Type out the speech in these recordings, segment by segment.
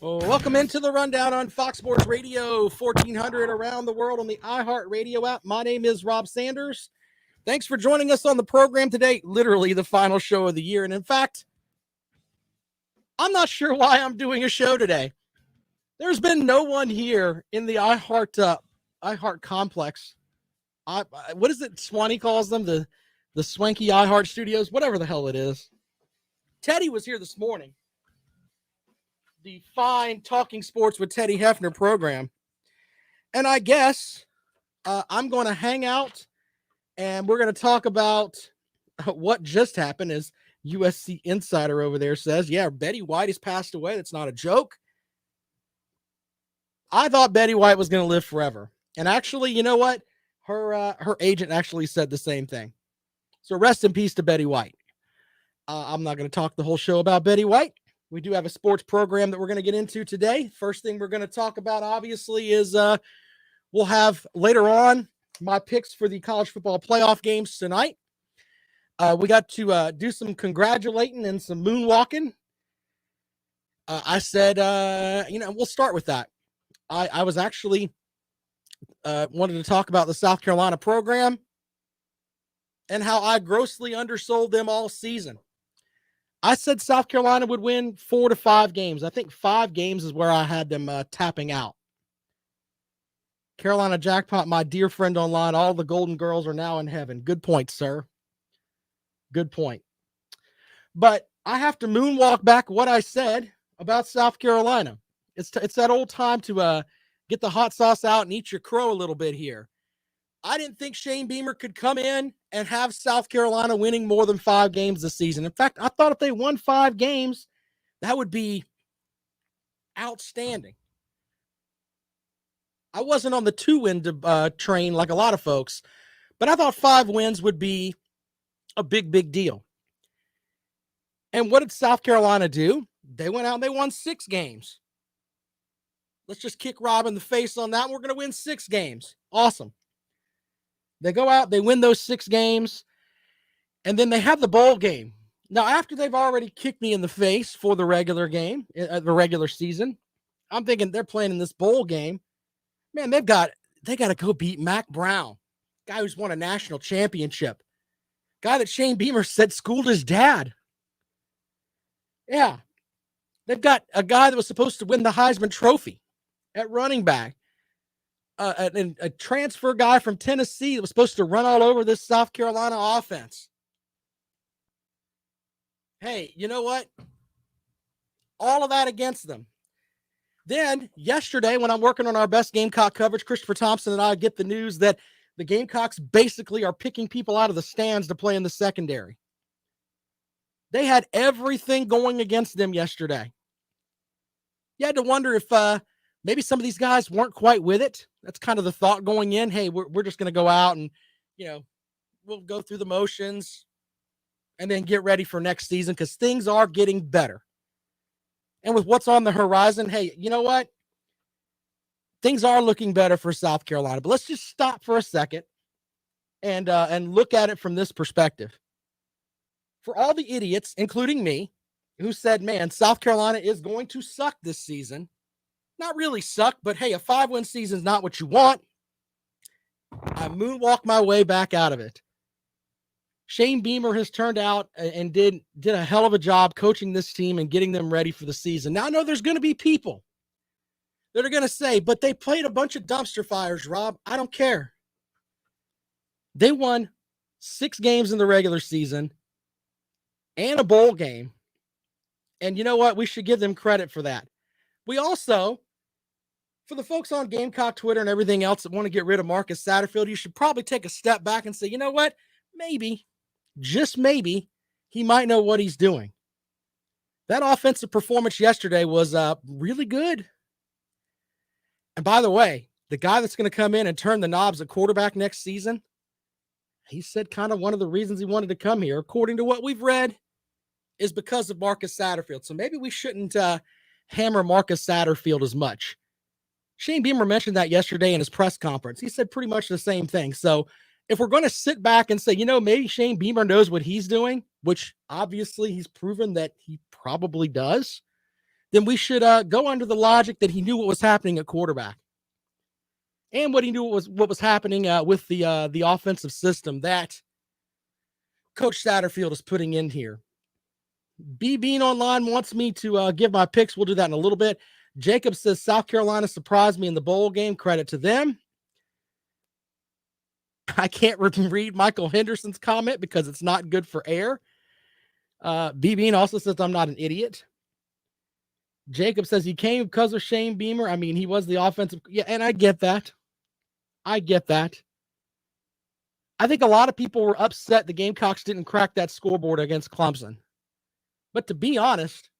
Well, welcome into the rundown on Fox Sports Radio 1400 around the world on the iHeartRadio app. My name is Rob Sanders. Thanks for joining us on the program today. Literally the final show of the year. And in fact, I'm not sure why I'm doing a show today. There's been no one here in the iHeart complex. What is it Swanee calls them? The swanky iHeart studios, whatever the hell it is. Teddy was here this morning. The fine Talking Sports with Teddy Hefner program. And I guess I'm going to hang out and we're going to talk about what just happened. As USC Insider over there says, yeah, Betty White has passed away. That's not a joke. I thought Betty White was going to live forever. And actually, you know what? Her agent actually said the same thing. So rest in peace to Betty White. I'm not going to talk the whole show about Betty White. We do have a sports program that we're going to get into today. First thing we're going to talk about, obviously, is we'll have later on my picks for the college football playoff games tonight. We got to do some congratulating and some moonwalking. I said, we'll start with that. I was actually wanted to talk about the South Carolina program and how I grossly undersold them all season. I said South Carolina would win 4 to 5 games. I think 5 games is where I had them tapping out. Carolina Jackpot, my dear friend online, all the Golden Girls are now in heaven. Good point, sir. Good point. But I have to moonwalk back what I said about South Carolina. It's that old time to get the hot sauce out and eat your crow a little bit here. I didn't think Shane Beamer could come in and have South Carolina winning more than 5 games this season. In fact, I thought if they won 5 games, that would be outstanding. I wasn't on the 2-win train like a lot of folks, but I thought 5 wins would be a big, big deal. And what did South Carolina do? They went out and they won 6 games. Let's just kick Rob in the face on that. We're going to win 6 games. Awesome. They go out, they win those 6 games, and then they have the bowl game. Now, after they've already kicked me in the face for the regular game, the regular season, I'm thinking they're playing in this bowl game. Man, they got to go beat Mac Brown, guy who's won a national championship, guy that Shane Beamer said schooled his dad. Yeah, they've got a guy that was supposed to win the Heisman Trophy at running back. A transfer guy from Tennessee that was supposed to run all over this South Carolina offense. Hey, you know what? All of that against them. Then yesterday, when I'm working on our best Gamecock coverage, Christopher Thompson and I get the news that the Gamecocks basically are picking people out of the stands to play in the secondary. They had everything going against them yesterday. You had to wonder if maybe some of these guys weren't quite with it. That's kind of the thought going in. Hey, we're just going to go out and, we'll go through the motions and then get ready for next season because things are getting better. And with what's on the horizon, hey, you know what? Things are looking better for South Carolina. But let's just stop for a second and look at it from this perspective. For all the idiots, including me, who said, man, South Carolina is going to suck this season. Not really suck, but hey, a 5-win season is not what you want. I moonwalk my way back out of it. Shane Beamer has turned out and did a hell of a job coaching this team and getting them ready for the season. Now, I know there's going to be people that are going to say, but they played a bunch of dumpster fires, Rob. I don't care. They won 6 games in the regular season and a bowl game. And you know what? We should give them credit for that. We also, for the folks on Gamecock Twitter and everything else that want to get rid of Marcus Satterfield, you should probably take a step back and say, you know what? Maybe, just maybe, he might know what he's doing. That offensive performance yesterday was really good. And by the way, the guy that's going to come in and turn the knobs at quarterback next season, he said kind of one of the reasons he wanted to come here, according to what we've read, is because of Marcus Satterfield. So maybe we shouldn't hammer Marcus Satterfield as much. Shane Beamer mentioned that yesterday in his press conference. He said pretty much the same thing. So if we're going to sit back and say, maybe Shane Beamer knows what he's doing, which obviously he's proven that he probably does, then we should go under the logic that he knew what was happening at quarterback, and what he knew what was happening with the offensive system that Coach Satterfield is putting in here. B Bean Online wants me to give my picks. We'll do that in a little bit. Jacob says South Carolina surprised me in the bowl game. Credit to them. I can't read Michael Henderson's comment because it's not good for air. B Bean also says I'm not an idiot. Jacob says he came because of Shane Beamer. I mean, he was the offensive. Yeah, and I get that. I think a lot of people were upset the Gamecocks didn't crack that scoreboard against Clemson. But to be honest,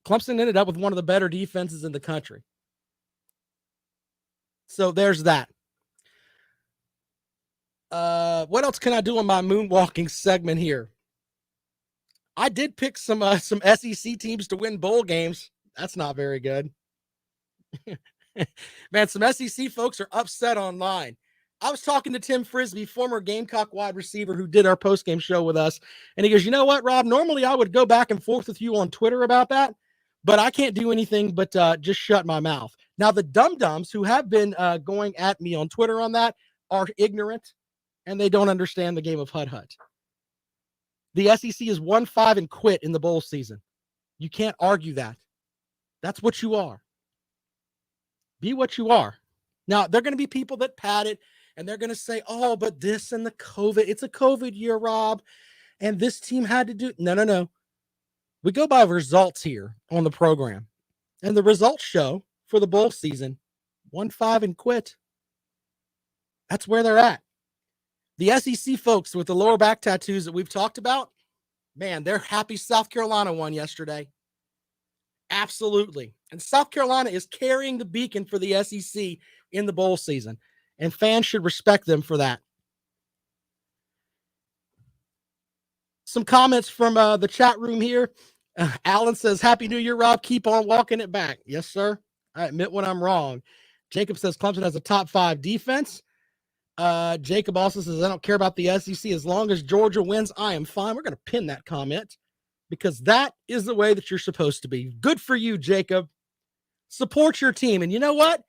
Clemson ended up with one of the better defenses in the country. So there's that. What else can I do in my moonwalking segment here? I did pick some SEC teams to win bowl games. That's not very good. Man, some SEC folks are upset online. I was talking to Tim Frisbee, former Gamecock wide receiver who did our postgame show with us. And he goes, you know what, Rob, normally I would go back and forth with you on Twitter about that, but I can't do anything but just shut my mouth. Now, the dum-dums who have been going at me on Twitter on that are ignorant, and they don't understand the game of hut-hut. The SEC is 1-5 and quit in the bowl season. You can't argue that. That's what you are. Be what you are. Now, there are going to be people that pat it, and they're going to say, oh, but this and the COVID, it's a COVID year, Rob, and this team had to do. No. We go by results here on the program, and the results show for the bowl season, 1-5 and quit. That's where they're at. The SEC folks with the lower back tattoos that we've talked about, man, they're happy South Carolina won yesterday. Absolutely. And South Carolina is carrying the beacon for the SEC in the bowl season, and fans should respect them for that. Some comments from the chat room here. Alan says, Happy New Year, Rob. Keep on walking it back. Yes, sir. I admit when I'm wrong. Jacob says Clemson has a top 5 defense. Jacob also says, I don't care about the SEC. As long as Georgia wins, I am fine. We're going to pin that comment because that is the way that you're supposed to be. Good for you, Jacob. Support your team. And you know what?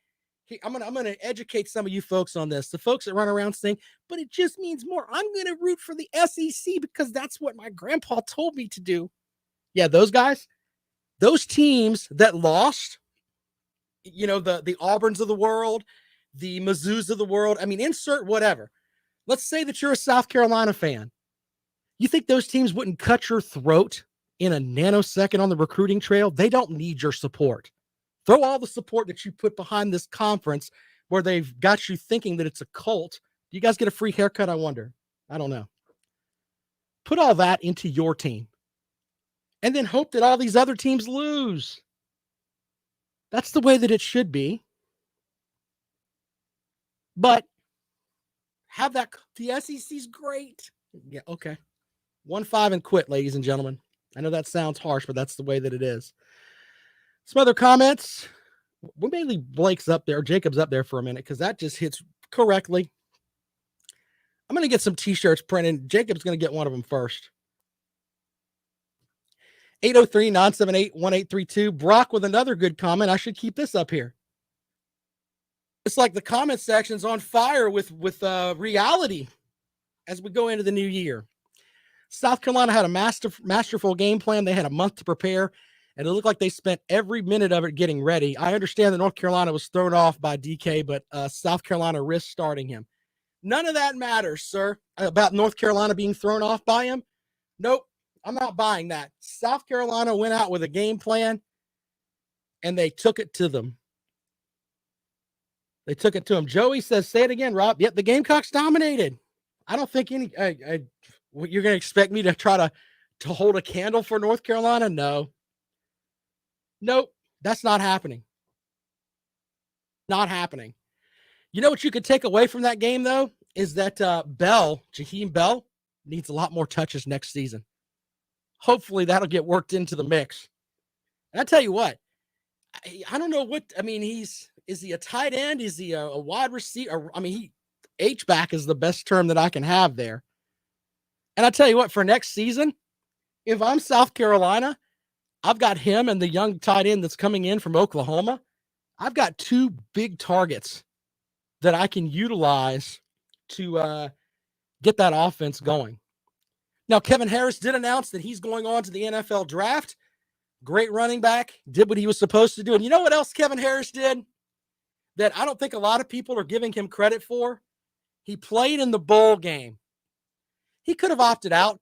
I'm gonna educate some of you folks on this. The folks that run around saying, but it just means more. I'm going to root for the SEC because that's what my grandpa told me to do. Yeah, those guys, those teams that lost, you know, the Auburns of the world, the Mizzous of the world. I mean, insert whatever. Let's say that you're a South Carolina fan. You think those teams wouldn't cut your throat in a nanosecond on the recruiting trail? They don't need your support. Throw all the support that you put behind this conference where they've got you thinking that it's a cult. Do you guys get a free haircut, I wonder? I don't know. Put all that into your team. And then hope that all these other teams lose. That's the way that it should be. But have that. The SEC's great. Yeah, okay. 1-5 and quit, ladies and gentlemen. I know that sounds harsh, but that's the way that it is. Some other comments. We may leave Blake's up there, Jacob's up there for a minute, because that just hits correctly. I'm going to get some t-shirts printed. Jacob's going to get one of them first. 803-978-1832. Brock with another good comment. I should keep this up here. It's like the comment section's on fire with reality as we go into the new year. South Carolina had a masterful game plan. They had a month to prepare, and it looked like they spent every minute of it getting ready. I understand that North Carolina was thrown off by DK, but South Carolina risked starting him. None of that matters, sir, about North Carolina being thrown off by him. Nope, I'm not buying that. South Carolina went out with a game plan, and they took it to them. They took it to him. Joey says, say it again, Rob. Yep, the Gamecocks dominated. I don't think you're going to expect me to try to hold a candle for North Carolina? No. Nope, that's not happening. Not happening. You know what you could take away from that game, though, is that Jaheim Bell, needs a lot more touches next season. Hopefully that'll get worked into the mix. And I tell you what, I don't know what, I mean, is he a tight end? Is he a wide receiver? I mean, H-back is the best term that I can have there. And I tell you what, for next season, if I'm South Carolina, I've got him and the young tight end that's coming in from Oklahoma. I've got two big targets that I can utilize to get that offense going. Now, Kevin Harris did announce that he's going on to the NFL draft. Great running back, did what he was supposed to do. And you know what else Kevin Harris did that I don't think a lot of people are giving him credit for? He played in the bowl game. He could have opted out.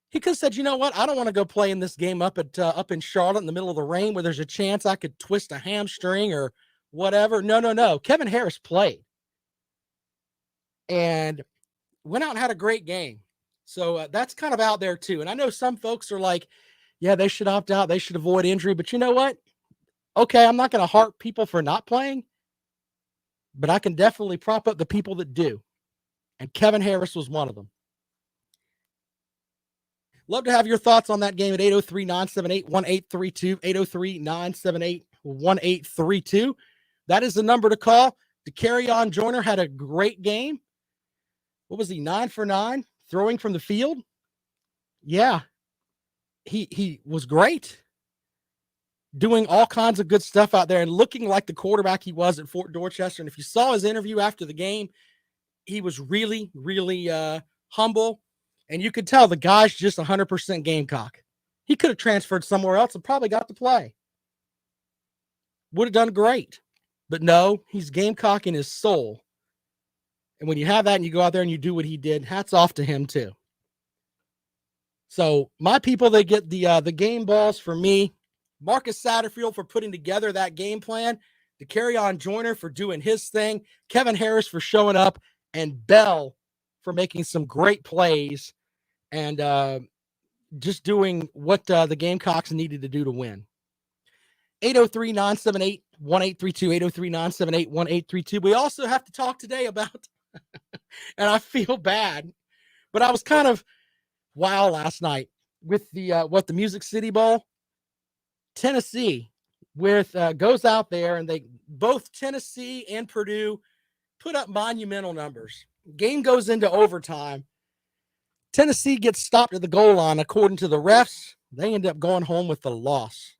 He could have said, you know what? I don't want to go play in this game up in Charlotte in the middle of the rain where there's a chance I could twist a hamstring or whatever. No. Kevin Harris played and went out and had a great game. So that's kind of out there too. And I know some folks are like, yeah, they should opt out. They should avoid injury. But you know what? Okay, I'm not going to heart people for not playing, but I can definitely prop up the people that do. And Kevin Harris was one of them. Love to have your thoughts on that game at 803-978-1832, 803-978-1832. That is the number to call. DeCarrion Joyner had a great game. What was he, 9 for 9, throwing from the field? Yeah, he was great, doing all kinds of good stuff out there and looking like the quarterback he was at Fort Dorchester. And if you saw his interview after the game, he was really, really humble. And you could tell the guy's just 100% Gamecock. He could have transferred somewhere else and probably got to play. Would have done great. But no, he's Gamecock in his soul. And when you have that and you go out there and you do what he did, hats off to him too. So my people, they get the game balls for me. Marcus Satterfield for putting together that game plan. DeCarrion Joyner for doing his thing. Kevin Harris for showing up. And Bell for making some great plays and just doing what the Gamecocks needed to do to win. 803-978-1832, 803-978-1832. We also have to talk today about, and I feel bad, but I was kind of wild last night with the Music City Bowl. Tennessee goes out there, and they both Tennessee and Purdue put up monumental numbers. Game goes into overtime. Tennessee gets stopped at the goal line. According to the refs, they end up going home with the loss.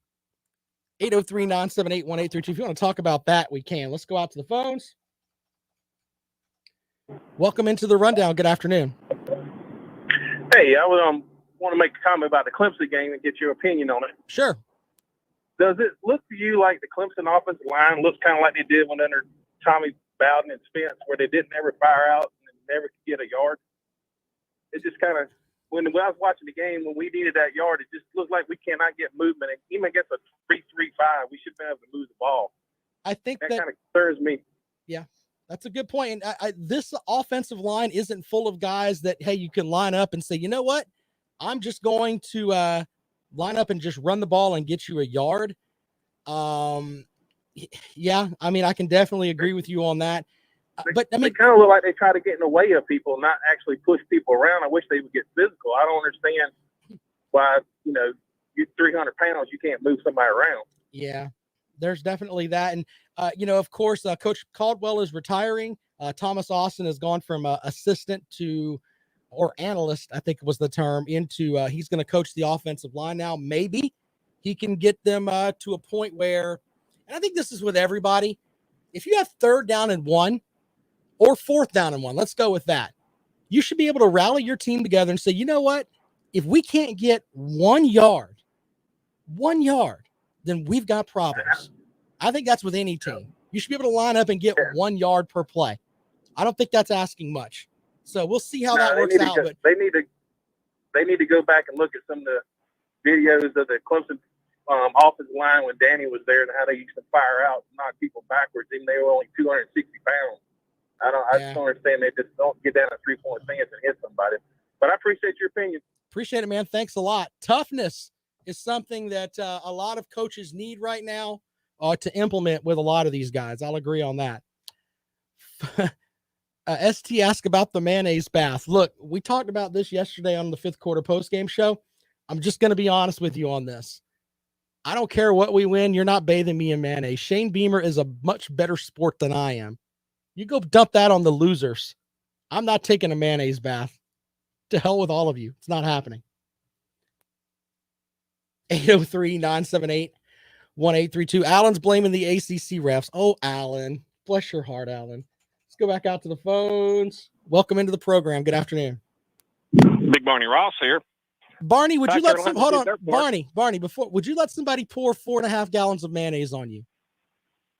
803-978-1832. If you want to talk about that, we can. Let's go out to the phones. Welcome into the rundown. Good afternoon. Hey, I want to make a comment about the Clemson game and get your opinion on it. Sure. Does it look to you like the Clemson offensive line looks kind of like they did when under Tommy Bowden and Spence, where they didn't ever fire out and never could get a yard? It just kind of, when I was watching the game, when we needed that yard, it just looked like we cannot get movement. And even against a 3-3-5, we should be able to move the ball. I think that kind of concerns me. Yeah, that's a good point. And this offensive line isn't full of guys that, hey, you can line up and say, you know what? I'm just going to line up and just run the ball and get you a yard. Yeah, I mean, I can definitely agree with you on that. But I mean, they kind of look like they try to get in the way of people, not actually push people around. I wish they would get physical. I don't understand why, you're 300 pounds, you can't move somebody around. Yeah, there's definitely that. And, of course, Coach Caldwell is retiring. Thomas Austin has gone from assistant to, or analyst, I think was the term, into he's going to coach the offensive line now. Maybe he can get them to a point where, and I think this is with everybody, if you have 3rd down and 1 or 4th down and 1, let's go with that. You should be able to rally your team together and say, you know what? If we can't get 1 yard, then we've got problems. I think that's with any team. You should be able to line up and get 1 yard per play. I don't think that's asking much. So we'll see how that works out. But they need to go back and look at some of the videos of the Clemson offensive line when Danny was there and how they used to fire out and knock people backwards, even they were only 260 pounds. I just don't understand. They just don't get down a 3-point stance and hit somebody. But I appreciate your opinion. Appreciate it, man. Thanks a lot. Toughness is something that a lot of coaches need right now to implement with a lot of these guys. I'll agree on that. ST asked about the mayonnaise bath. Look, we talked about this yesterday on the 5th quarter postgame show. I'm just going to be honest with you on this. I don't care what we win. You're not bathing me in mayonnaise. Shane Beamer is a much better sport than I am. You go dump that on the losers. I'm not taking a mayonnaise bath. To hell with all of you. It's not happening. 803-978-1832. Alan's blaming the ACC refs. Oh, Alan. Bless your heart, Alan. Let's go back out to the phones. Welcome into the program. Good afternoon. Big Barney Ross here. Barney, would you let Carolina hold did on, their part. Barney, would you let somebody pour 4.5 gallons of mayonnaise on you?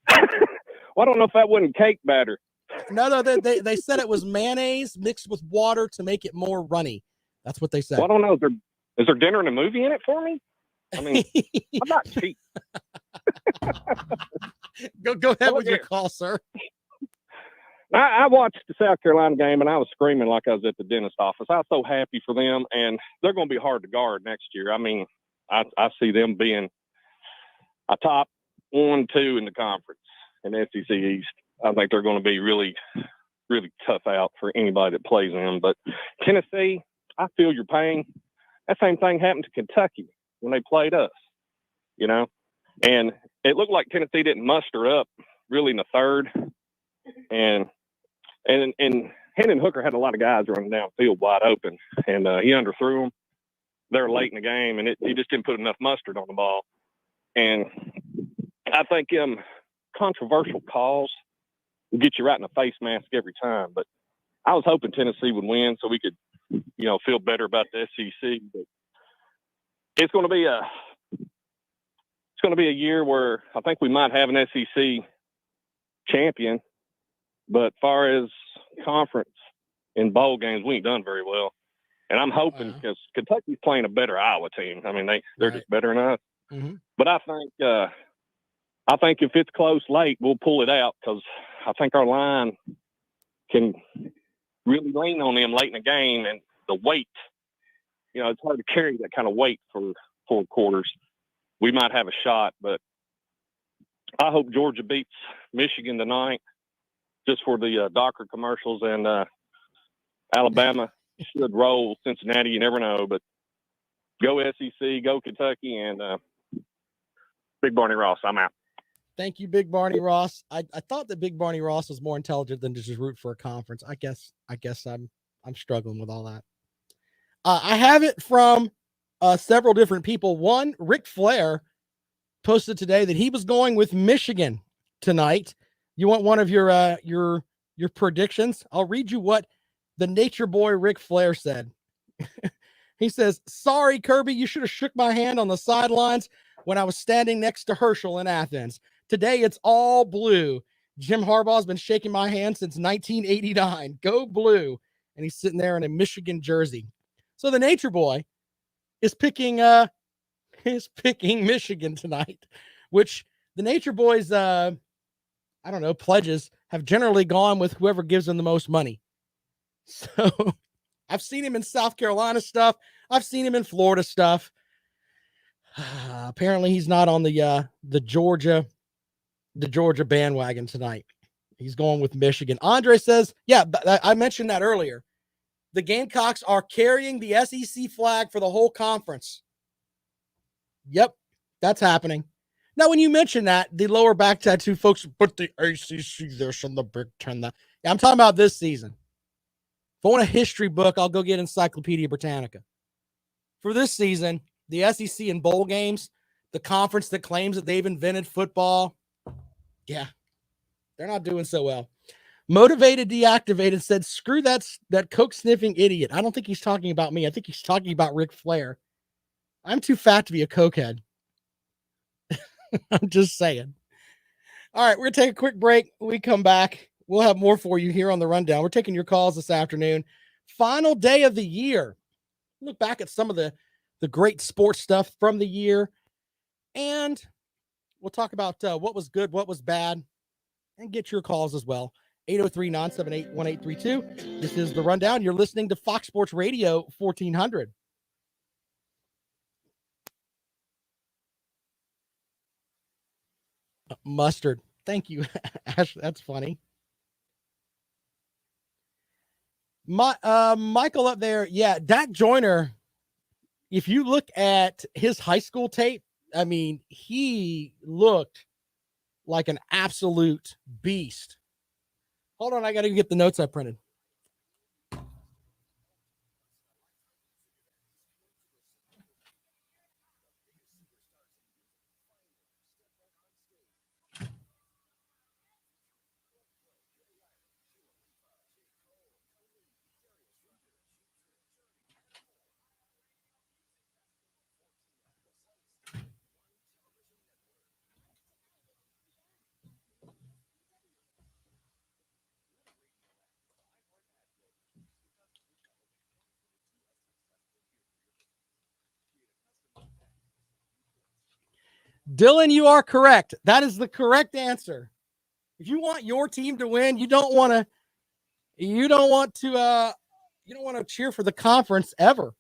Well, I don't know if that wasn't cake batter. No, they said it was mayonnaise mixed with water to make it more runny. That's what they said. Well, I don't know. Is there dinner and a movie in it for me? I mean, I'm not cheap. Go ahead with your call, sir. I watched the South Carolina game, and I was screaming like I was at the dentist office. I was so happy for them, and they're going to be hard to guard next year. I mean, I see them being a top 1, 2 in the conference in the SEC East. I think they're going to be really, really tough out for anybody that plays them. But Tennessee, I feel your pain. That same thing happened to Kentucky when they played us, you know. And it looked like Tennessee didn't muster up really in the third. And Hendon Hooker had a lot of guys running downfield wide open, and he underthrew them. They're late in the game, and he just didn't put enough mustard on the ball. And I think controversial calls will get you right in the face mask every time. But I was hoping Tennessee would win so we could, feel better about the SEC. But it's going to be a year where I think we might have an SEC champion. But far as conference in bowl games, we ain't done very well. And I'm hoping because Kentucky's playing a better Iowa team. I mean, they're just better than us. Mm-hmm. But I think if it's close late, we'll pull it out because I think our line can really lean on them late in the game. And the weight, it's hard to carry that kind of weight for 4 quarters. We might have a shot, but I hope Georgia beats Michigan tonight. Just for the Docker commercials, and Alabama should roll Cincinnati. You never know, but go SEC, go Kentucky, and Big Barney Ross. I'm out. Thank you, Big Barney Ross. I thought that Big Barney Ross was more intelligent than to just root for a conference. I guess I'm struggling with all that. I have it from several different people. One, Ric Flair posted today that he was going with Michigan tonight. You want one of your predictions? I'll read you what the Nature Boy Ric Flair said. He says, "Sorry, Kirby, you should have shook my hand on the sidelines when I was standing next to Herschel in Athens. Today it's all blue. Jim Harbaugh's been shaking my hand since 1989. Go blue." And he's sitting there in a Michigan jersey. So the Nature Boy is picking Michigan tonight, which the Nature Boy's pledges have generally gone with whoever gives them the most money. So I've seen him in South Carolina stuff. I've seen him in Florida stuff. Apparently he's not on the Georgia bandwagon tonight. He's going with Michigan. Andre says, yeah, I mentioned that earlier. The Gamecocks are carrying the SEC flag for the whole conference. Yep, that's happening. Now, when you mention that, the lower back tattoo folks put the ACC this and the Big Ten that. Yeah, I'm talking about this season. If I want a history book, I'll go get Encyclopedia Britannica. For this season, the SEC in bowl games, the conference that claims that they've invented football, yeah, they're not doing so well. Motivated Deactivated said, screw that coke-sniffing idiot. I don't think he's talking about me. I think he's talking about Ric Flair. I'm too fat to be a cokehead. I'm just saying. All right, we're going to take a quick break. When we come back, we'll have more for you here on the Rundown. We're taking your calls this afternoon. Final day of the year. Look back at some of the great sports stuff from the year. And we'll talk about what was good, what was bad, and get your calls as well. 803-978-1832. This is the Rundown. You're listening to Fox Sports Radio 1400. Mustard. Thank you, Ash. That's funny. Michael up there. Yeah, Dak Joyner, if you look at his high school tape, I mean, he looked like an absolute beast. Hold on, I got to get the notes I printed. Dylan, you are correct. That is the correct answer. If you want your team to win, you don't want to cheer for the conference ever.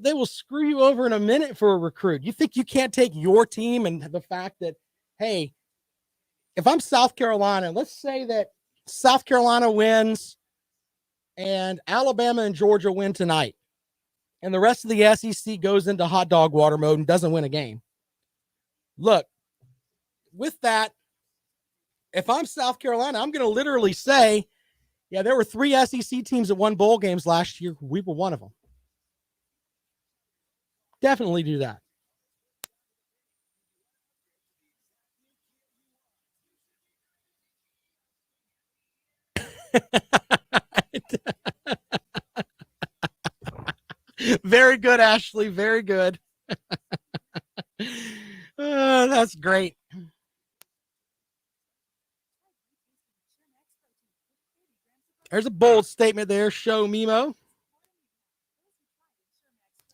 They will screw you over in a minute for a recruit. You think you can't take your team and the fact that, hey, if I'm South Carolina, let's say that South Carolina wins and Alabama and Georgia win tonight, and the rest of the SEC goes into hot dog water mode and doesn't win a game. Look, with that, if I'm South Carolina, I'm going to literally say, yeah, there were 3 SEC teams that won bowl games last year. We were one of them. Definitely do that. Very good, Ashley. Very good. That's great. There's a bold statement there. Show Mimo.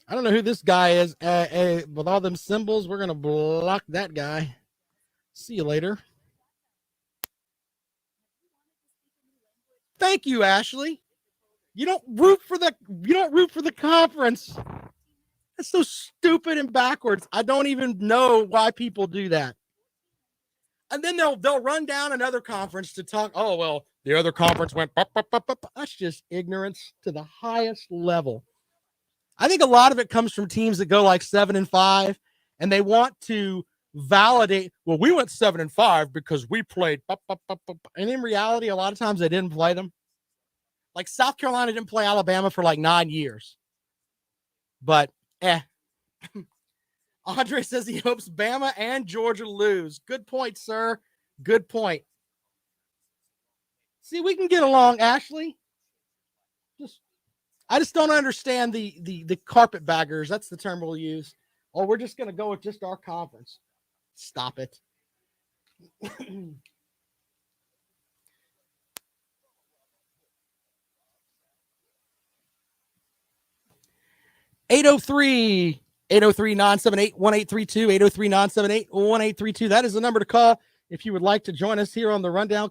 I don't know who this guy is. With all them symbols, we're going to block that guy. See you later. Thank you, Ashley. You don't root for the conference. That's so stupid and backwards. I don't even know why people do that. And then they'll run down another conference to talk. Oh, well, the other conference went. That's just ignorance to the highest level. I think a lot of it comes from teams that go like 7-5, and they want to validate. Well, we went 7-5 because we played. And in reality, a lot of times they didn't play them. Like South Carolina didn't play Alabama for like 9 years. But Andre says he hopes Bama and Georgia lose. Good point, sir. Good point. See, we can get along, Ashley. I just don't understand the carpetbaggers. That's the term we'll use. Oh, we're just going to go with just our conference. Stop it. 803-978-1832, 803-978-1832. That is the number to call if you would like to join us here on the Rundown.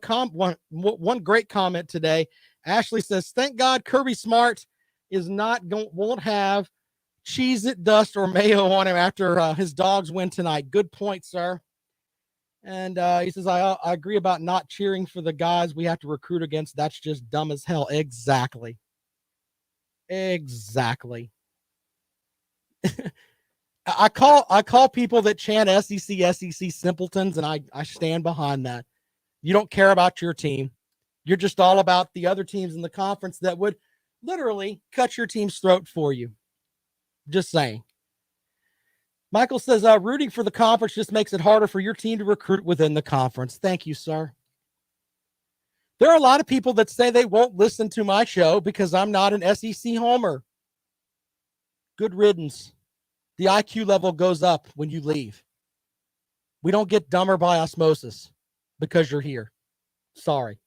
One great comment today. Ashley says, thank God Kirby Smart won't have Cheez-It dust or mayo on him after his Dogs win tonight. Good point, sir. And he says, I agree about not cheering for the guys we have to recruit against. That's just dumb as hell. Exactly. I call people that chant SEC simpletons, and I stand behind that. You don't care about your team. You're just all about the other teams in the conference that would literally cut your team's throat for you. Just saying. Michael says, rooting for the conference just makes it harder for your team to recruit within the conference. Thank you, sir. There are a lot of people that say they won't listen to my show because I'm not an SEC homer. Good riddance. The IQ level goes up when you leave. We don't get dumber by osmosis because you're here. Sorry.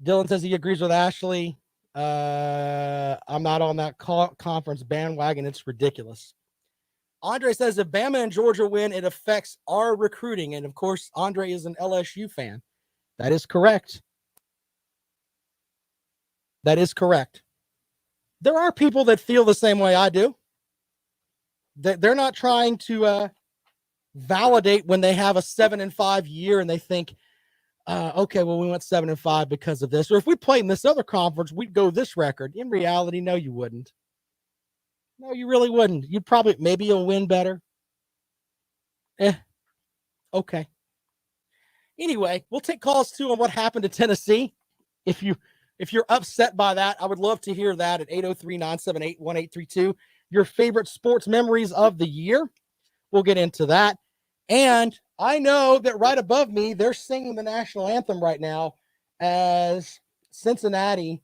Dylan says he agrees with Ashley. I'm not on that conference bandwagon. It's ridiculous. Andre says if Bama and Georgia win, it affects our recruiting. And, of course, Andre is an LSU fan. That is correct. That is correct. There are people that feel the same way I do. They're not trying to validate when they have a 7-5 year and they think, okay, well, we went 7-5 because of this. Or if we played in this other conference, we'd go this record. In reality, no, you wouldn't. No, you really wouldn't. You'd probably, maybe you'll win better. Okay. Anyway, we'll take calls too on what happened to Tennessee. If you're upset by that, I would love to hear that at 803-978-1832. Your favorite sports memories of the year. We'll get into that. And I know that right above me, they're singing the national anthem right now as Cincinnati.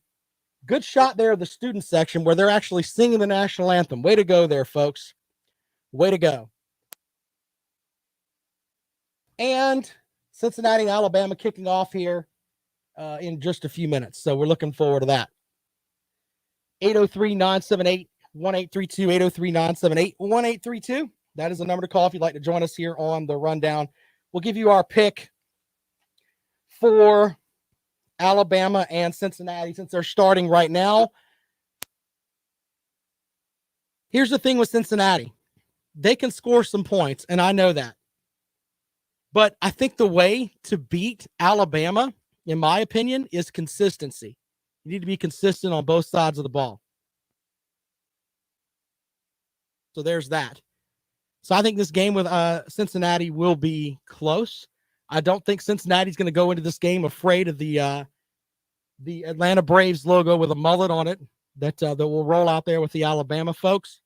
Good shot there of the student section where they're actually singing the national anthem. Way to go there, folks. Way to go. And Cincinnati and Alabama kicking off here in just a few minutes. So we're looking forward to that. 803-978-1832, 803-978-1832. That is the number to call if you'd like to join us here on the rundown. We'll give you our pick for Alabama and Cincinnati since they're starting right now. Here's the thing with Cincinnati. They can score some points, and I know that. But I think the way to beat Alabama, in my opinion, is consistency. You need to be consistent on both sides of the ball. So there's that. So I think this game with Cincinnati will be close. I don't think Cincinnati's going to go into this game afraid of the Atlanta Braves logo with a mullet on it that will roll out there with the Alabama folks.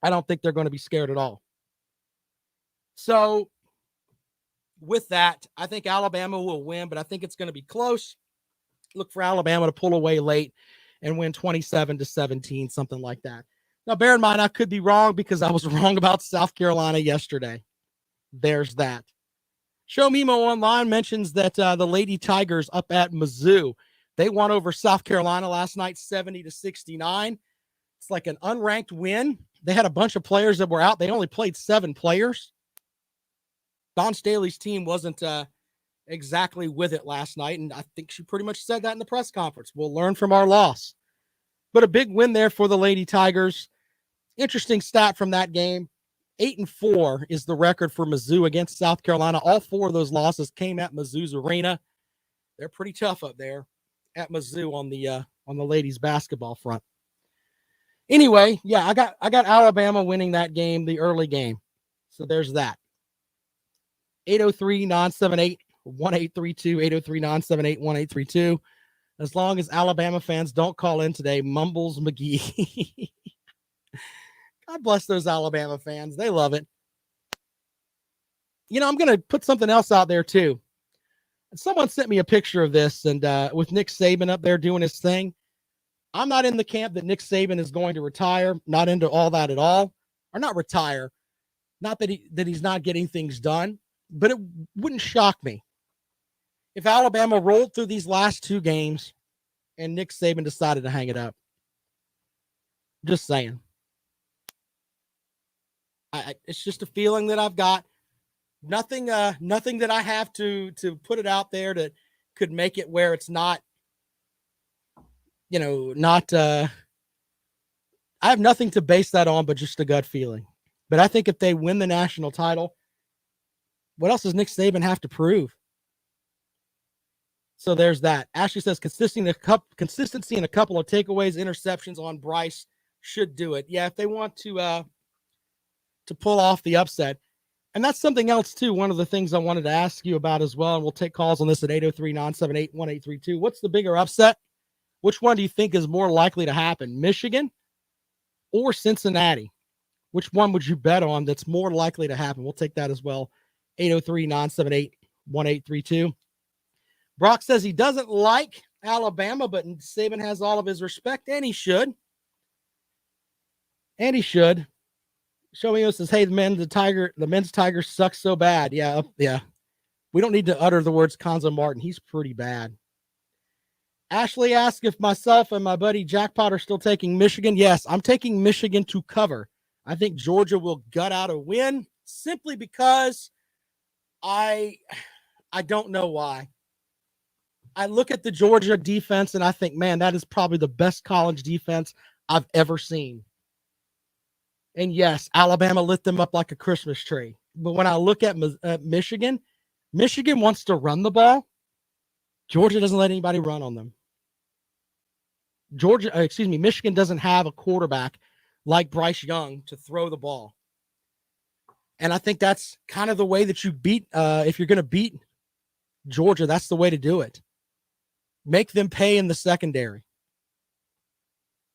I don't think they're going to be scared at all. So with that, I think Alabama will win, but I think it's going to be close. Look for Alabama to pull away late and win 27-17, something like that. Now, bear in mind, I could be wrong because I was wrong about South Carolina yesterday. There's that. Show Mimo Online mentions that the Lady Tigers up at Mizzou, they won over South Carolina last night, 70-69. It's like an unranked win. They had a bunch of players that were out. They only played 7 players. Dawn Staley's team wasn't exactly with it last night, and I think she pretty much said that in the press conference. We'll learn from our loss. But a big win there for the Lady Tigers. Interesting stat from that game. 8-4 is the record for Mizzou against South Carolina. All 4 of those losses came at Mizzou's arena. They're pretty tough up there at Mizzou on the ladies basketball front. Anyway, yeah, I got Alabama winning that game, the early game. So there's that. 803-978-1832, 803-978-1832. As long as Alabama fans don't call in today, Mumbles McGee. God bless those Alabama fans. They love it. You know, I'm going to put something else out there too. Someone sent me a picture of this, and with Nick Saban up there doing his thing. I'm not in the camp that Nick Saban is going to retire. Not into all that at all. Or not retire. Not that he's not getting things done. But it wouldn't shock me if Alabama rolled through these last 2 games and Nick Saban decided to hang it up. Just saying. It's just a feeling that I've got. Nothing that I have to put it out there that could make it where it's not, I have nothing to base that on but just a gut feeling. But I think if they win the national title, what else does Nick Saban have to prove? So there's that. Ashley says consistency and a couple of takeaways, interceptions on Bryce should do it. Yeah, if they want to pull off the upset. And that's something else, too. One of the things I wanted to ask you about as well, and we'll take calls on this at 803-978-1832. What's the bigger upset? Which one do you think is more likely to happen, Michigan or Cincinnati? Which one would you bet on that's more likely to happen? We'll take that as well. 803-978-1832. Brock says he doesn't like Alabama, but Saban has all of his respect, and he should. Showmeo says, hey, the men's Tigers suck so bad. Yeah. We don't need to utter the words Konzo Martin. He's pretty bad. Ashley asked if myself and my buddy Jackpot are still taking Michigan. Yes, I'm taking Michigan to cover. I think Georgia will gut out a win simply because I don't know why. I look at the Georgia defense and I think, man, that is probably the best college defense I've ever seen. And yes, Alabama lit them up like a Christmas tree. But when I look at Michigan wants to run the ball. Georgia doesn't let anybody run on them. Michigan doesn't have a quarterback like Bryce Young to throw the ball. And I think that's kind of the way that you beat, if you're going to beat Georgia, that's the way to do it. Make them pay in the secondary.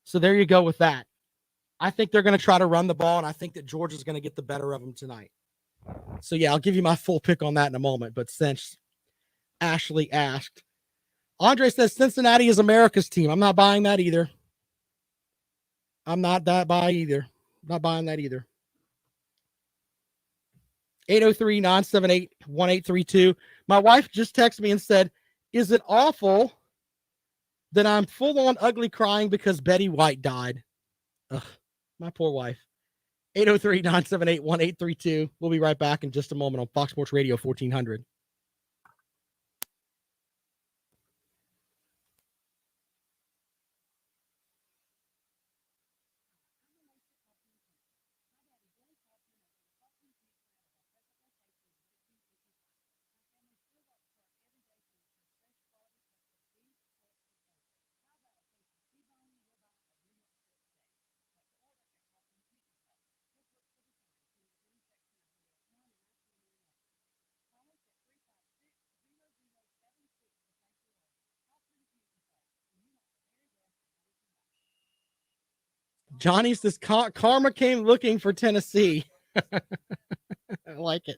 So there you go with that. I think they're going to try to run the ball, and I think that Georgia's going to get the better of them tonight. So, yeah, I'll give you my full pick on that in a moment. But since Ashley asked, Andre says Cincinnati is America's team. I'm not buying that either. I'm not buying that either. 803-978-1832. My wife just texted me and said, is it awful that I'm full on ugly crying because Betty White died? Ugh, my poor wife. 803-978-1832. We'll be right back in just a moment on Fox Sports Radio 1400. Johnny says karma came looking for Tennessee. I like it.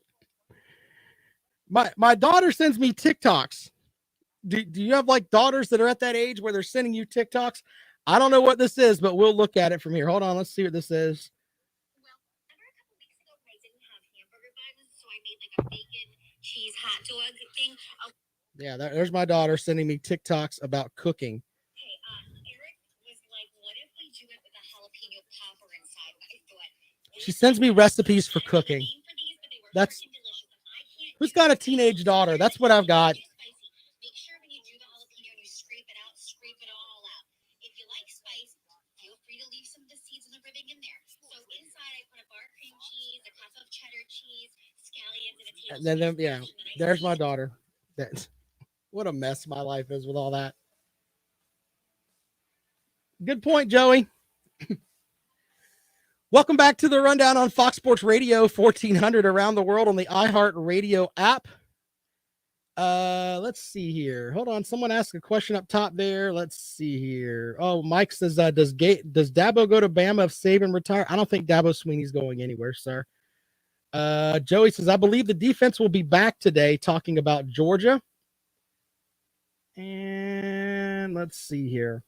My daughter sends me TikToks. Do you have like daughters that are at that age where they're sending you TikToks? I don't know what this is, but we'll look at it from here. Hold on, let's see what this is. Well, remember a couple weeks ago when I didn't have hamburger buns, so I made like a bacon cheese hot dog thing. Yeah, there's my daughter sending me TikToks about cooking. Hey, Eric was like, "What if we do it with a jalapeno popper inside?" I thought she sends me recipes for cooking. That's who's got a teenage daughter. That's what I've got. Make sure when you do the jalapeno, you scrape it out, scrape it all out. If you like spice, feel free to leave some of the seeds and the ribbing in there. So inside, I put a bar cream cheese, a cup of cheddar cheese, scallions, and a tablespoon. Yeah, there's my daughter. What a mess my life is with all that. Good point, Joey. Welcome back to the Rundown on Fox Sports Radio 1400 around the world on the iHeart Radio app. Let's see here. Hold on. Someone asked a question up top there. Let's see here. Oh, Mike says, does Dabo go to Bama if Saban retire? I don't think Dabo Sweeney's going anywhere, sir. Joey says, I believe the defense will be back today talking about Georgia. And let's see here.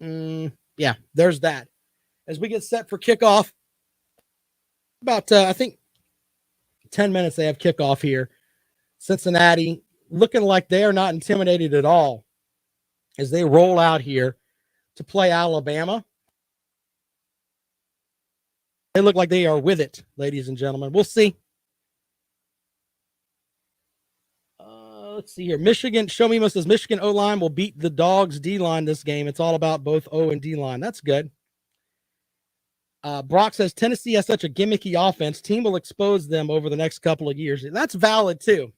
Yeah, there's that. As we get set for kickoff, about, I think, 10 minutes they have kickoff here. Cincinnati looking like they are not intimidated at all as they roll out here to play Alabama. They look like they are with it, ladies and gentlemen. We'll see. Let's see here. Michigan, Show Me says Michigan O-line will beat the Dogs D-line this game. It's all about both O and D-line. That's good. Brock says Tennessee has such a gimmicky offense. Team will expose them over the next couple of years. That's valid too.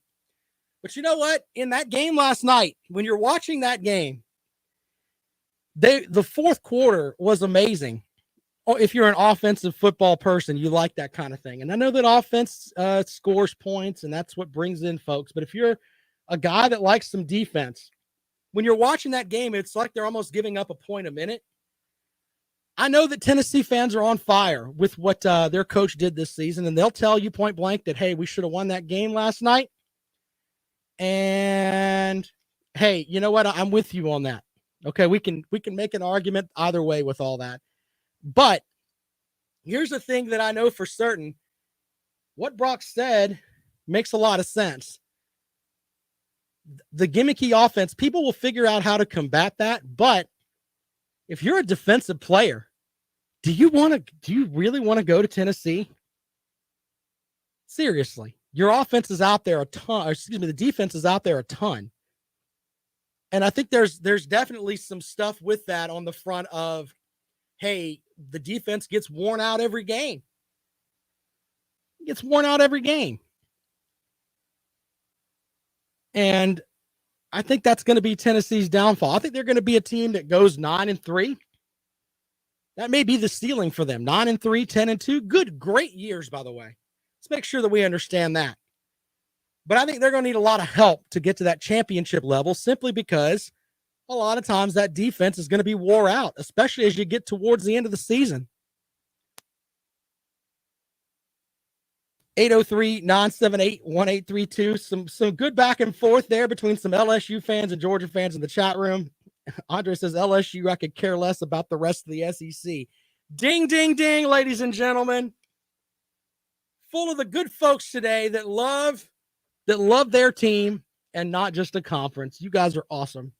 But you know what? In that game last night, when you're watching that game, the fourth quarter was amazing. Oh, if you're an offensive football person, you like that kind of thing. And I know that offense scores points, and that's what brings in folks. But if you're a guy that likes some defense, when you're watching that game, it's like they're almost giving up a point a minute. I know that Tennessee fans are on fire with what their coach did this season, and they'll tell you point blank that, hey, we should have won that game last night. And hey, you know what? I'm with you on that. Okay, we can make an argument either way with all that. But here's the thing that I know for certain. What Brock said makes a lot of sense. The gimmicky offense, people will figure out how to combat that. But if you're a defensive player, do you really want to go to Tennessee? Seriously, your offense is out there a ton. The defense is out there a ton. And I think there's definitely some stuff with that on the front of, hey, the defense gets worn out every game. It gets worn out every game. And I think that's going to be Tennessee's downfall. I think they're going to be a team that goes 9-3. That may be the ceiling for them. 9-3, 10-2. Good, great years, by the way. Let's make sure that we understand that. But I think they're going to need a lot of help to get to that championship level, simply because a lot of times that defense is going to be wore out, especially as you get towards the end of the season. 803-978-1832. Some good back and forth there between some LSU fans and Georgia fans in the chat room. Andre says, LSU, I could care less about the rest of the SEC. Ding, ding, ding, ladies and gentlemen. Full of the good folks today that love their team and not just a conference. You guys are awesome.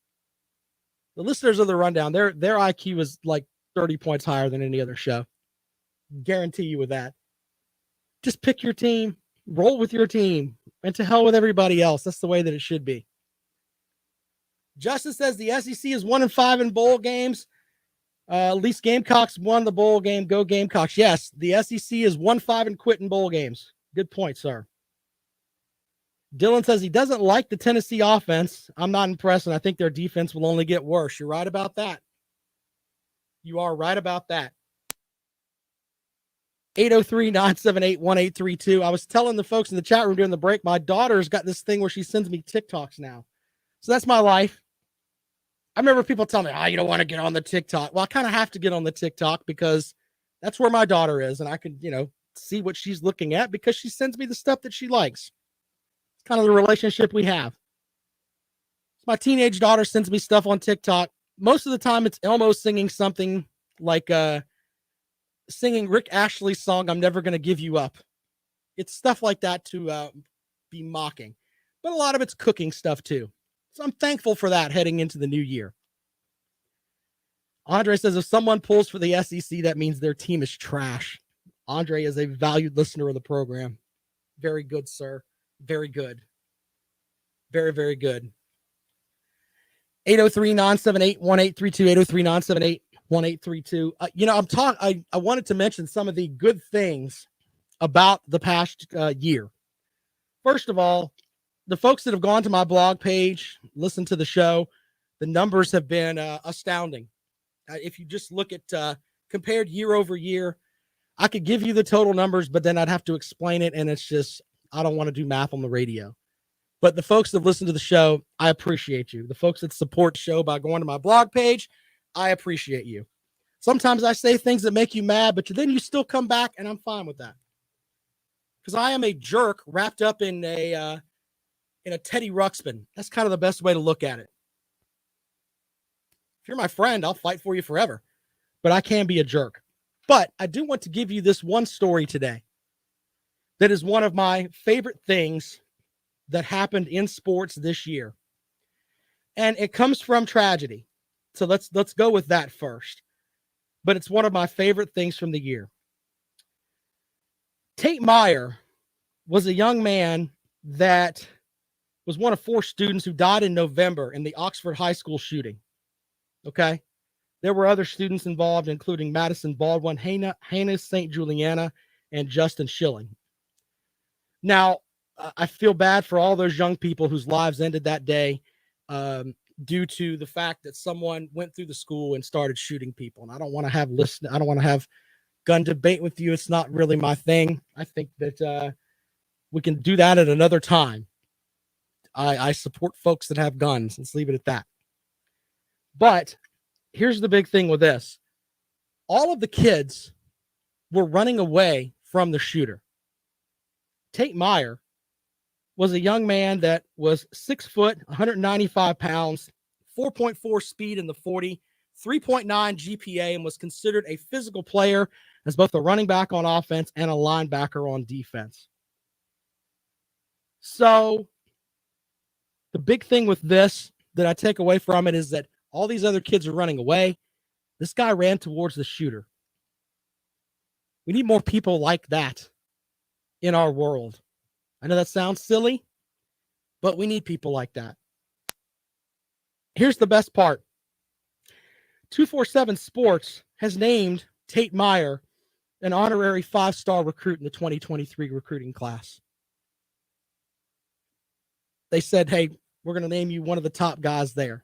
The listeners of the Rundown, their IQ is like 30 points higher than any other show. Guarantee you with that. Just pick your team, roll with your team, and to hell with everybody else. That's the way that it should be. Justin says the SEC is 1-5 in bowl games. At least Gamecocks won the bowl game. Go Gamecocks. Yes, the SEC is 1-5 and quit in bowl games. Good point, sir. Dylan says he doesn't like the Tennessee offense. I'm not impressed, and I think their defense will only get worse. You're right about that. You are right about that. 803-978-1832. I was telling the folks in the chat room during the break, my daughter's got this thing where she sends me TikToks now. So that's my life. I remember people tell me, you don't want to get on the TikTok. Well, I kind of have to get on the TikTok because that's where my daughter is, and I can, see what she's looking at because she sends me the stuff that she likes. It's kind of the relationship we have. My teenage daughter sends me stuff on TikTok. Most of the time, it's Elmo singing something like singing Rick Ashley's song, I'm Never Gonna Give You Up. It's stuff like that to be mocking. But a lot of it's cooking stuff too. So I'm thankful for that heading into the new year. Andre says, if someone pulls for the SEC, that means their team is trash. Andre is a valued listener of the program. Very good, sir. Very good. Very, very good. 803-978-1832, 803-978-1832. I wanted to mention some of the good things about the past year. First of all, the folks that have gone to my blog page, listened to the show, the numbers have been astounding. If you just look at compared year over year, I could give you the total numbers, but then I'd have to explain it, and it's just, I don't want to do math on the radio. But the folks that listen to the show, I appreciate you. The folks that support the show by going to my blog page, I appreciate you. Sometimes I say things that make you mad, but then you still come back, and I'm fine with that. Because I am a jerk wrapped up in a Teddy Ruxpin. That's kind of the best way to look at it. If you're my friend, I'll fight for you forever. But I can be a jerk. But I do want to give you this one story today that is one of my favorite things that happened in sports this year. And it comes from tragedy. So let's go with that first. But it's one of my favorite things from the year. Tate Myre was a young man that was one of 4 students who died in November in the Oxford High School shooting. Okay? There were other students involved, including Madison Baldwin, Hannah St. Juliana, and Justin Schilling. Now, I feel bad for all those young people whose lives ended that day due to the fact that someone went through the school and started shooting people. And I don't want to have gun debate with you. It's not really my thing. I think that we can do that at another time. I support folks that have guns. Let's leave it at that. But here's the big thing with this. All of the kids were running away from the shooter. Tate Myre was a young man that was 6 foot, 195 pounds, 4.4 speed in the 40, 3.9 GPA, and was considered a physical player as both a running back on offense and a linebacker on defense. So the big thing with this that I take away from it is that all these other kids are running away. This guy ran towards the shooter. We need more people like that in our world. I know that sounds silly, but we need people like that. Here's the best part. 247 Sports has named Tate Myre an honorary 5-star recruit in the 2023 recruiting class. They said, hey, we're going to name you one of the top guys there.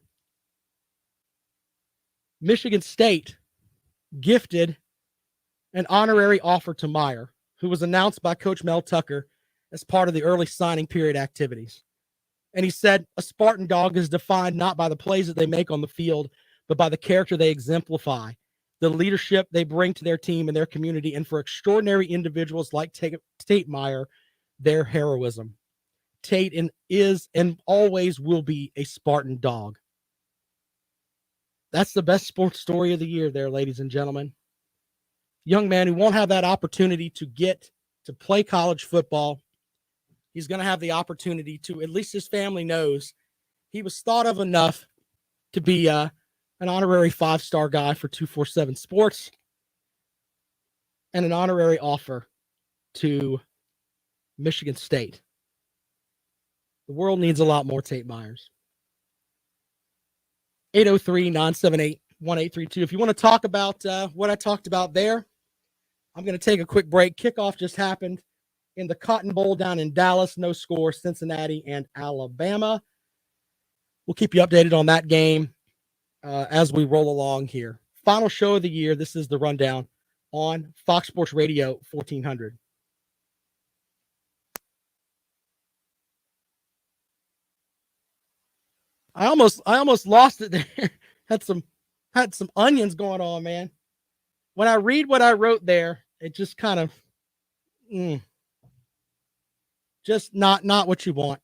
Michigan State gifted an honorary offer to Myre, who was announced by Coach Mel Tucker as part of the early signing period activities. And he said, a Spartan dog is defined not by the plays that they make on the field, but by the character they exemplify, the leadership they bring to their team and their community, and for extraordinary individuals like Tate Myre, their heroism. Tate is and always will be a Spartan dog. That's the best sports story of the year there, ladies and gentlemen. Young man who won't have that opportunity to get to play college football. He's going to have the opportunity to, at least his family knows, he was thought of enough to be an honorary 5-star guy for 247 Sports. and an honorary offer to Michigan State. The world needs a lot more Tate Myres. 803-978-1832. If you want to talk about what I talked about there, I'm going to take a quick break. Kickoff just happened in the Cotton Bowl down in Dallas. No score, Cincinnati and Alabama. We'll keep you updated on that game as we roll along here. Final show of the year. This is the rundown on Fox Sports Radio 1400. I almost lost it there. had some onions going on, man. When I read what I wrote there, it just kind of just not what you want.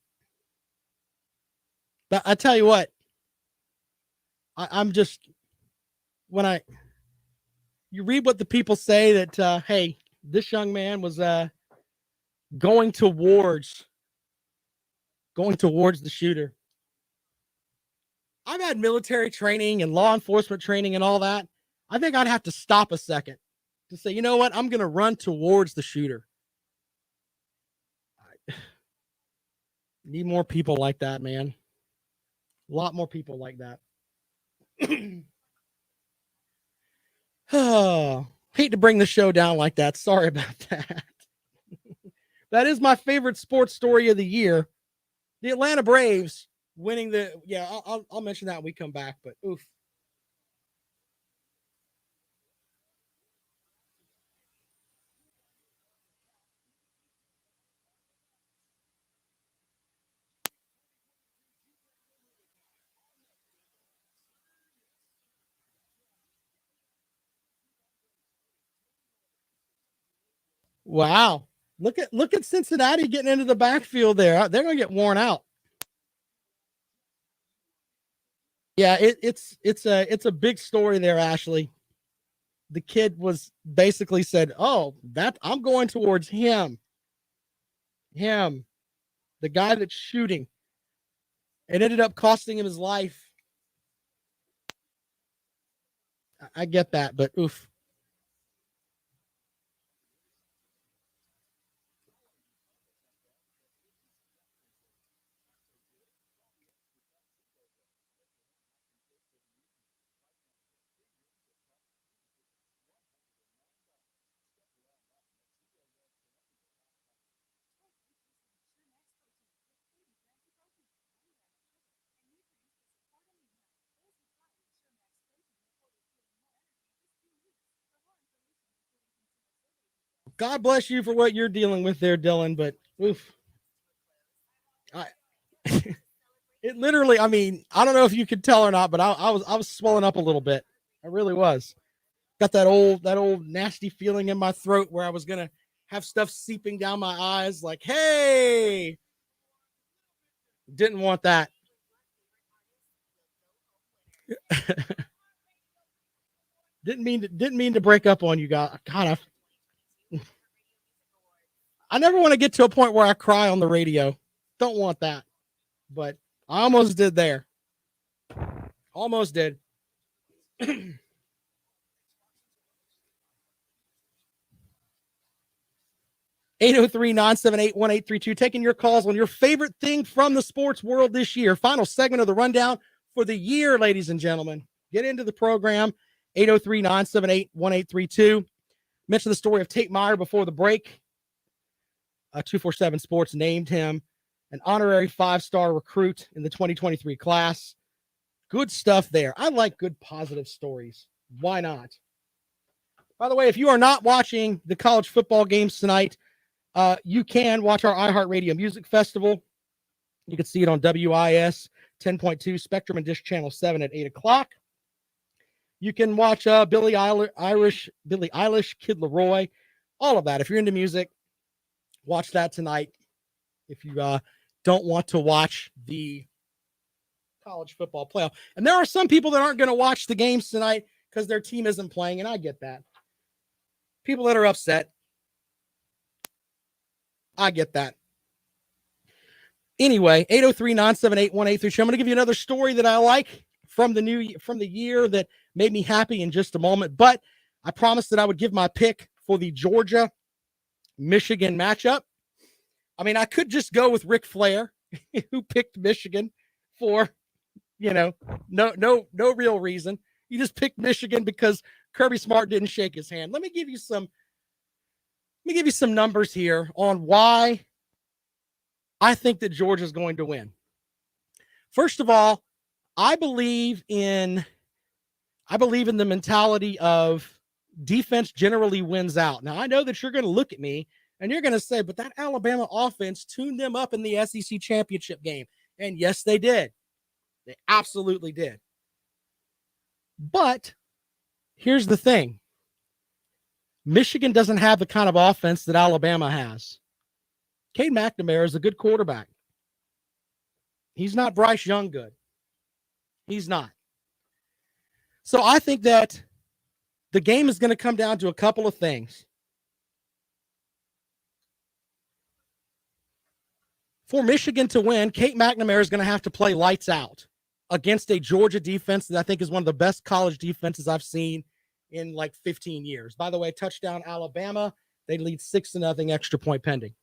But I tell you what, I'm just when you read what the people say that hey, this young man was going towards the shooter. I've had military training and law enforcement training and all that. I think I'd have to stop a second to say, you know what? I'm going to run towards the shooter. I need more people like that, man. A lot more people like that. Oh, hate to bring the show down like that. Sorry about that. That is my favorite sports story of the year. The Atlanta Braves winning I'll mention that when we come back, but oof. Wow. Look at Cincinnati getting into the backfield there. They're going to get worn out. Yeah, it's a big story there, Ashley. The kid was basically said, "Oh, that I'm going towards him. Him, the guy that's shooting." It ended up costing him his life. I get that, but oof. God bless you for what you're dealing with there, Dylan, but oof. It literally, I mean, I don't know if you could tell or not, but I was swelling up a little bit. I really was. Got that old nasty feeling in my throat where I was gonna have stuff seeping down my eyes, like, hey, didn't want that. Didn't mean to break up on you guys. God, I never want to get to a point where I cry on the radio. Don't want that. But I almost did there. Almost did. 803-978-1832. Taking your calls on your favorite thing from the sports world this year. Final segment of the rundown for the year, ladies and gentlemen. Get into the program. 803-978-1832. Mentioned the story of Tate Myre before the break. 247 Sports named him an honorary 5-star recruit in the 2023 class. Good stuff there. I like good positive stories. Why not? By the way, if you are not watching the college football games tonight, you can watch our iHeartRadio Music Festival. You can see it on WIS 10.2 Spectrum and Dish Channel 7 at 8 o'clock. You can watch Billie Eilish, Kid Leroy, all of that. If you're into music, watch that tonight. If you don't want to watch the college football playoff. And there are some people that aren't going to watch the games tonight because their team isn't playing, and I get that. People that are upset. I get that. Anyway, 803-978-1832. I'm going to give you another story that I like from the year that made me happy in just a moment. But I promised that I would give my pick for the Georgia-Michigan matchup. I mean, I could just go with Ric Flair, who picked Michigan for, no real reason. He just picked Michigan because Kirby Smart didn't shake his hand. Let me give you some numbers here on why I think that Georgia's going to win. First of all, I believe in the mentality of defense generally wins out. Now, I know that you're going to look at me and you're going to say, but that Alabama offense tuned them up in the SEC championship game. And yes, they did. They absolutely did. But here's the thing. Michigan doesn't have the kind of offense that Alabama has. Tate McNamara is a good quarterback. He's not Bryce Young good. He's not. So I think that the game is going to come down to a couple of things. For Michigan to win, Tate McNamara is going to have to play lights out against a Georgia defense that I think is one of the best college defenses I've seen in like 15 years. By the way, touchdown Alabama. They lead 6-0, extra point pending.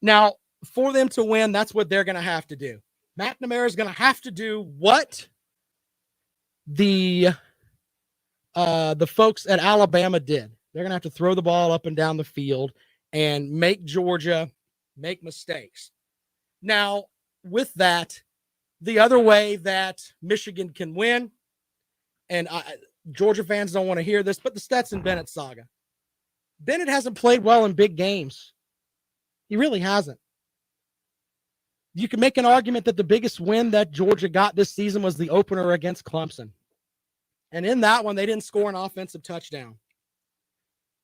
Now, for them to win, that's what they're going to have to do. McNamara is going to have to do what the folks at Alabama did. They're going to have to throw the ball up and down the field and make Georgia make mistakes. Now, with that, the other way that Michigan can win, and Georgia fans don't want to hear this, but the Stetson Bennett saga. Bennett hasn't played well in big games. He really hasn't. You can make an argument that the biggest win that Georgia got this season was the opener against Clemson. And in that one, they didn't score an offensive touchdown.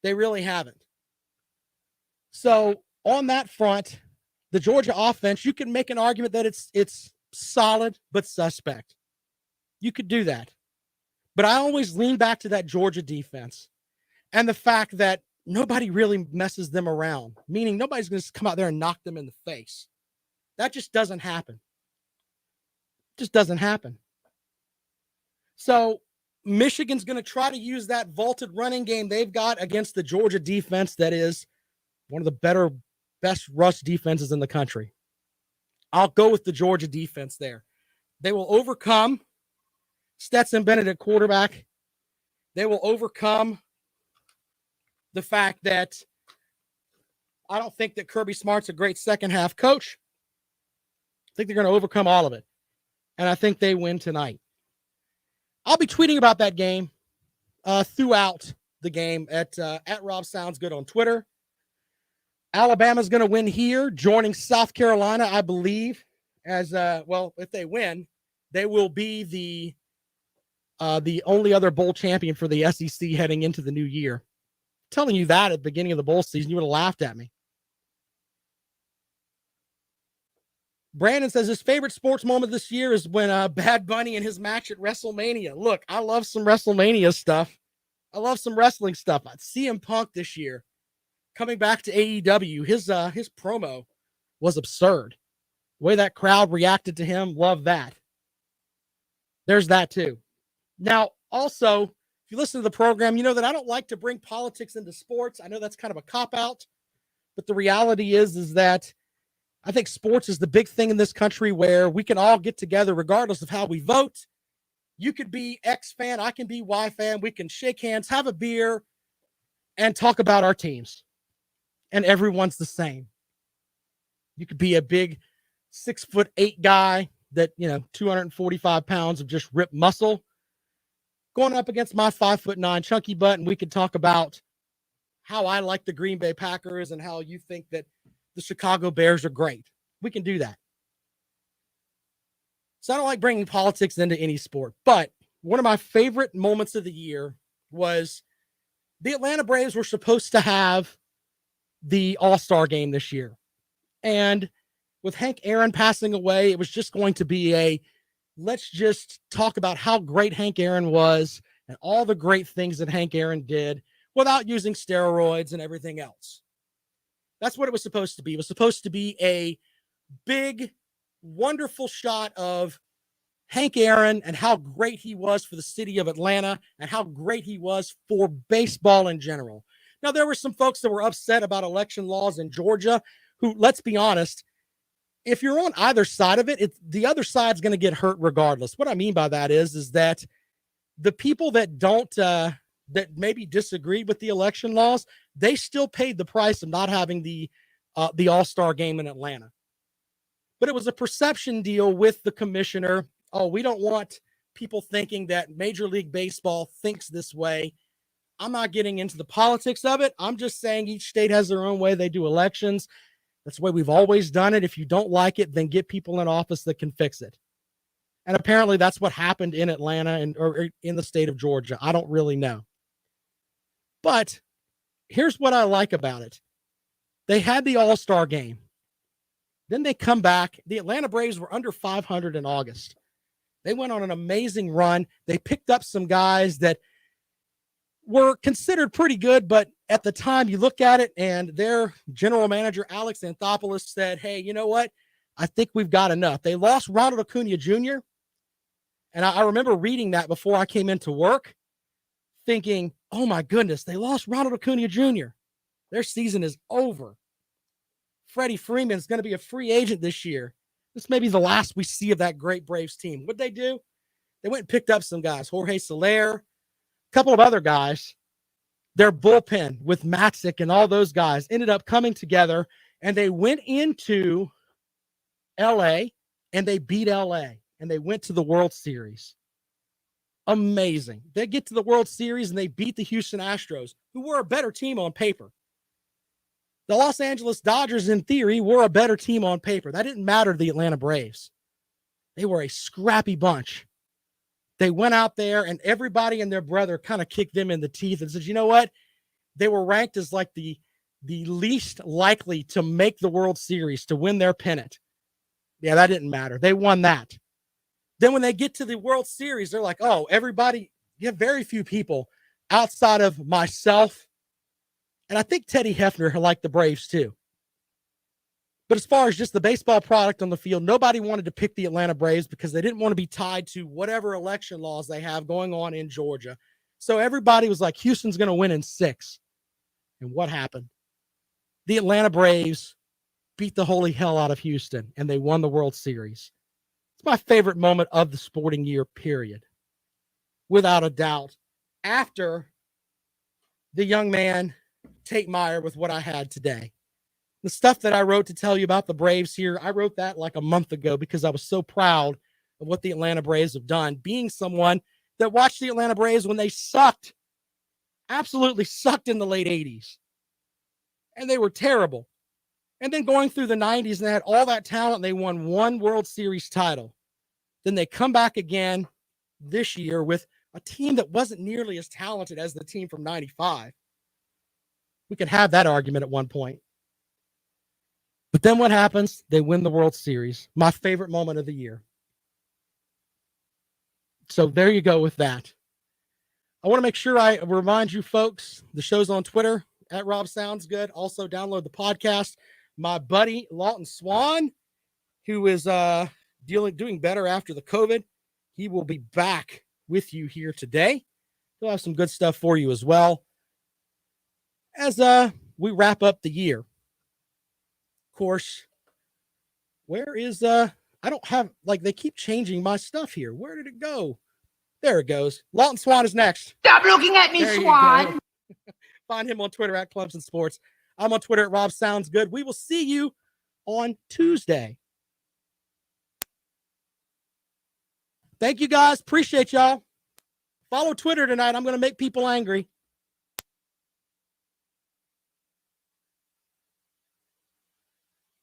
They really haven't. So on that front, the Georgia offense, you can make an argument that it's solid but suspect. You could do that. But I always lean back to that Georgia defense and the fact that nobody really messes them around, meaning nobody's going to come out there and knock them in the face. That just doesn't happen. Just doesn't happen. So Michigan's going to try to use that vaulted running game they've got against the Georgia defense that is one of the best rush defenses in the country. I'll go with the Georgia defense there. They will overcome Stetson Bennett at quarterback. They will overcome the fact that I don't think that Kirby Smart's a great second half coach. I think they're going to overcome all of it. And I think they win tonight. I'll be tweeting about that game throughout the game at Rob Sounds Good on Twitter. Alabama's going to win here, joining South Carolina, I believe, as if they win, they will be the only other bowl champion for the SEC heading into the new year. I'm telling you that at the beginning of the bowl season, you would have laughed at me. Brandon says his favorite sports moment this year is when Bad Bunny and his match at WrestleMania. Look, I love some WrestleMania stuff. I love some wrestling stuff. CM Punk this year coming back to AEW. His promo was absurd. The way that crowd reacted to him, love that. There's that too. Now, also, if you listen to the program, you know that I don't like to bring politics into sports. I know that's kind of a cop-out, but the reality is that I think sports is the big thing in this country where we can all get together regardless of how we vote. You could be X fan, I can be Y fan. We can shake hands, have a beer, and talk about our teams. And everyone's the same. You could be a big 6'8" guy that, 245 pounds of just ripped muscle going up against my 5'9" chunky butt, and we could talk about how I like the Green Bay Packers and how you think that the Chicago Bears are great. We can do that. So I don't like bringing politics into any sport, but one of my favorite moments of the year was the Atlanta Braves were supposed to have the All-Star game this year. And with Hank Aaron passing away, it was just going to be let's just talk about how great Hank Aaron was and all the great things that Hank Aaron did without using steroids and everything else. That's what it was supposed to be. It was supposed to be a big, wonderful shot of Hank Aaron and how great he was for the city of Atlanta and how great he was for baseball in general. Now, there were some folks that were upset about election laws in Georgia who, let's be honest, if you're on either side of it, the other side's going to get hurt regardless. What I mean by that is that the people that don't, that maybe disagreed with the election laws, they still paid the price of not having the All-Star game in Atlanta. But it was a perception deal with the commissioner. Oh, we don't want people thinking that Major League Baseball thinks this way. I'm not getting into the politics of it. I'm just saying each state has their own way they do elections. That's the way we've always done it. If you don't like it, then get people in office that can fix it. And apparently that's what happened in Atlanta or in the state of Georgia. I don't really know. But here's what I like about it. They had the All-Star game. Then they come back. The Atlanta Braves were under 500 in August. They went on an amazing run. They picked up some guys that were considered pretty good, but at the time you look at it and their general manager, Alex Anthopoulos, said, hey, you know what? I think we've got enough. They lost Ronald Acuna Jr., and I remember reading that before I came into work, thinking, oh my goodness, they lost Ronald Acuna Jr. Their season is over. Freddie Freeman is going to be a free agent this year. This may be the last we see of that great Braves team. What'd they do? They went and picked up some guys, Jorge Soler, a couple of other guys. Their bullpen with Matzik and all those guys ended up coming together, and they went into L.A., and they beat L.A., and they went to the World Series. Amazing. They get to the World Series, and they beat the Houston Astros, who were a better team on paper. The Los Angeles Dodgers, in theory, were a better team on paper. That didn't matter to the Atlanta Braves. They were a scrappy bunch. They went out there, and everybody and their brother kind of kicked them in the teeth and said, you know what? They were ranked as like the least likely to make the World Series, to win their pennant. Yeah, that didn't matter. They won that. Then when they get to the World Series, they're like, oh, everybody, you have very few people outside of myself. And I think Teddy Hefner liked the Braves too. But as far as just the baseball product on the field, nobody wanted to pick the Atlanta Braves because they didn't want to be tied to whatever election laws they have going on in Georgia. So everybody was like, Houston's going to win in 6. And what happened? The Atlanta Braves beat the holy hell out of Houston, and they won the World Series. It's my favorite moment of the sporting year, period. Without a doubt. After the young man, Tate Myre, with what I had today. The stuff that I wrote to tell you about the Braves here, I wrote that like a month ago because I was so proud of what the Atlanta Braves have done. Being someone that watched the Atlanta Braves when they sucked, absolutely sucked in the late 80s. And they were terrible. And then going through the 90s, and they had all that talent, and they won one World Series title. Then they come back again this year with a team that wasn't nearly as talented as the team from 95. We could have that argument at one point. But then what happens? They win the World Series. My favorite moment of the year. So there you go with that. I want to make sure I remind you folks, the show's on Twitter, at Rob Sounds Good. Also download the podcast. My buddy, Lawton Swan, who is doing better after the COVID, he will be back with you here today. He'll have some good stuff for you as well. As we wrap up the year. Of course, where is I don't have, like, they keep changing my stuff here. Where did it go? There it goes. Lawton Swan is next. Stop looking at me, Swan. Find him on Twitter at Clemson Sports. I'm on Twitter at Rob Sounds Good. We will see you on Tuesday. Thank you guys. Appreciate y'all. Follow Twitter tonight. I'm going to make people angry.